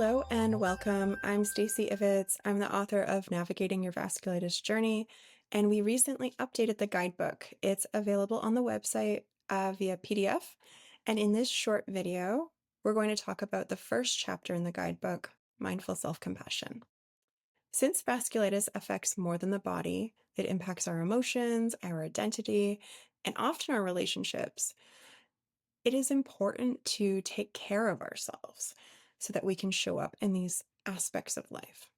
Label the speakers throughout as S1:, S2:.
S1: Hello and welcome. I'm Stacey Ivits. I'm the author of Navigating Your Vasculitis Journey, and we recently updated the guidebook. It's available on the website via PDF. And in this short video, we're going to talk about the first chapter in the guidebook, Mindful Self-Compassion. Since vasculitis affects more than the body, it impacts our emotions, our identity, and often our relationships. It is important to take care of ourselves so that we can show up in these aspects of life.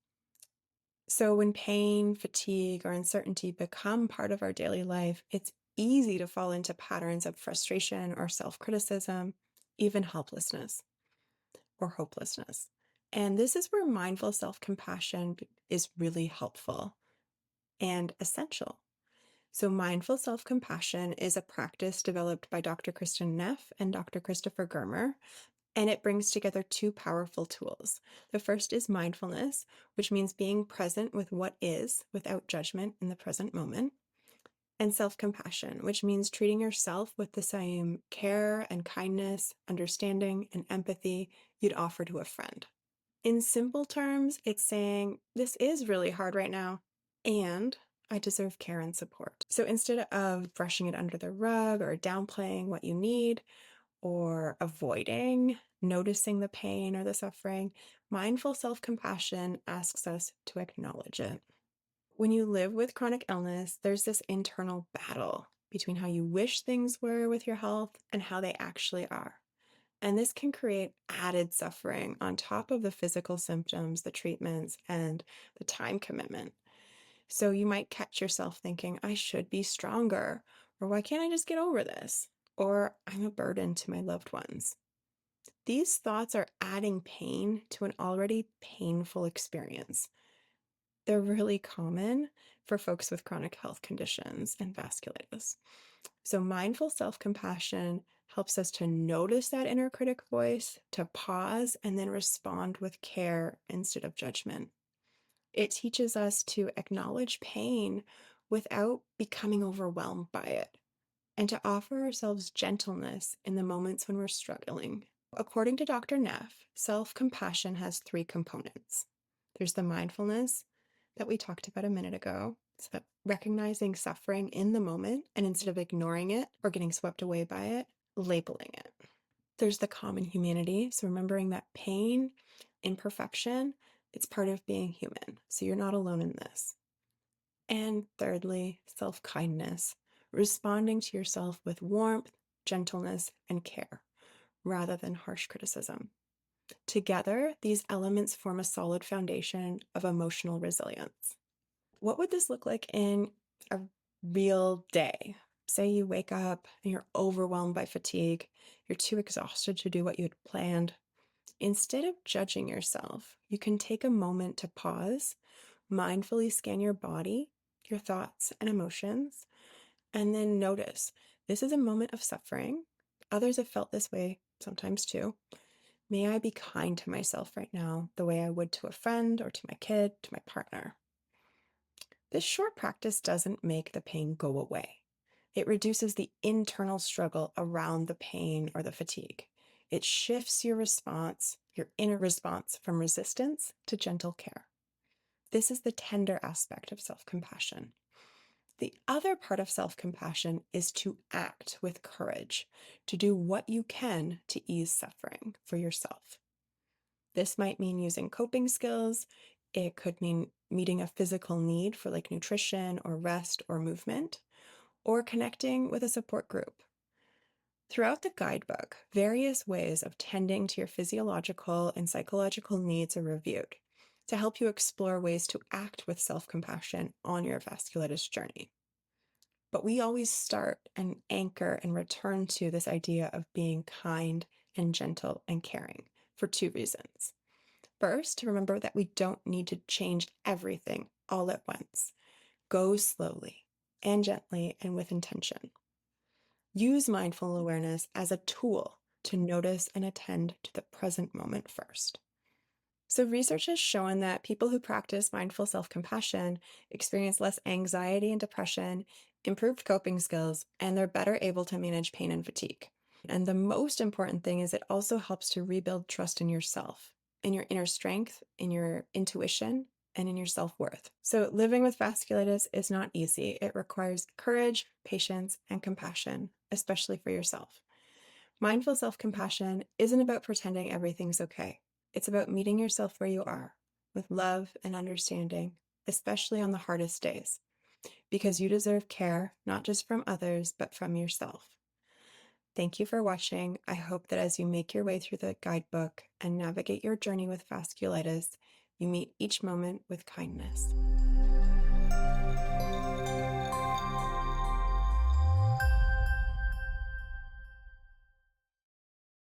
S1: So when pain, fatigue, or uncertainty become part of our daily life, it's easy to fall into patterns of frustration or self-criticism, even helplessness or hopelessness. And this is where mindful self-compassion is really helpful and essential. So mindful self-compassion is a practice developed by Dr. Kristen Neff and Dr. Christopher Germer, and it brings together two powerful tools. The first is mindfulness, which means being present with what is without judgment in the present moment, and self-compassion, which means treating yourself with the same care and kindness, understanding, and empathy you'd offer to a friend. In simple terms, it's saying, this is really hard right now, and I deserve care and support. So instead of brushing it under the rug or downplaying what you need or avoiding noticing the pain or the suffering, mindful self-compassion asks us to acknowledge it. When you live with chronic illness, there's this internal battle between how you wish things were with your health and how they actually are. And this can create added suffering on top of the physical symptoms, the treatments, and the time commitment. So you might catch yourself thinking, I should be stronger, or why can't I just get over this? Or I'm a burden to my loved ones. These thoughts are adding pain to an already painful experience. They're really common for folks with chronic health conditions and vasculitis. So mindful self-compassion helps us to notice that inner critic voice, to pause, and then respond with care instead of judgment. It teaches us to acknowledge pain without becoming overwhelmed by it, and to offer ourselves gentleness in the moments when we're struggling. According to Dr. Neff, self-compassion has three components. There's the mindfulness that we talked about a minute ago, so that recognizing suffering in the moment, and instead of ignoring it or getting swept away by it, labeling it. There's the common humanity, so remembering that pain, imperfection, it's part of being human, so you're not alone in this. And thirdly, self-kindness, responding to yourself with warmth, gentleness, and care, rather than harsh criticism. Together, these elements form a solid foundation of emotional resilience. What would this look like in a real day? Say you wake up and you're overwhelmed by fatigue, you're too exhausted to do what you had planned. Instead of judging yourself, you can take a moment to pause, mindfully scan your body, your thoughts and emotions, and then notice this is a moment of suffering. Others have felt this way sometimes too. May I be kind to myself right now, the way I would to a friend or to my kid, to my partner. This short practice doesn't make the pain go away. It reduces the internal struggle around the pain or the fatigue. It shifts your response, your inner response, from resistance to gentle care. This is the tender aspect of self-compassion. The other part of self-compassion is to act with courage, to do what you can to ease suffering for yourself. This might mean using coping skills. It could mean meeting a physical need for like nutrition or rest or movement, or connecting with a support group. Throughout the guidebook, various ways of tending to your physiological and psychological needs are reviewed to help you explore ways to act with self-compassion on your vasculitis journey. But we always start and anchor and return to this idea of being kind and gentle and caring for two reasons. First, to remember that we don't need to change everything all at once. Go slowly and gently and with intention. Use mindful awareness as a tool to notice and attend to the present moment first. So research has shown that people who practice mindful self-compassion experience less anxiety and depression, improved coping skills, and they're better able to manage pain and fatigue. And the most important thing is it also helps to rebuild trust in yourself in your inner strength, in your intuition, and in your self-worth. So living with vasculitis is not easy. It requires courage, patience, and compassion, especially for yourself. Mindful self-compassion isn't about pretending everything's okay. It's about meeting yourself where you are, with love and understanding, especially on the hardest days, because you deserve care, not just from others, but from yourself. Thank you for watching. I hope that as you make your way through the guidebook and navigate your journey with vasculitis, you meet each moment with kindness.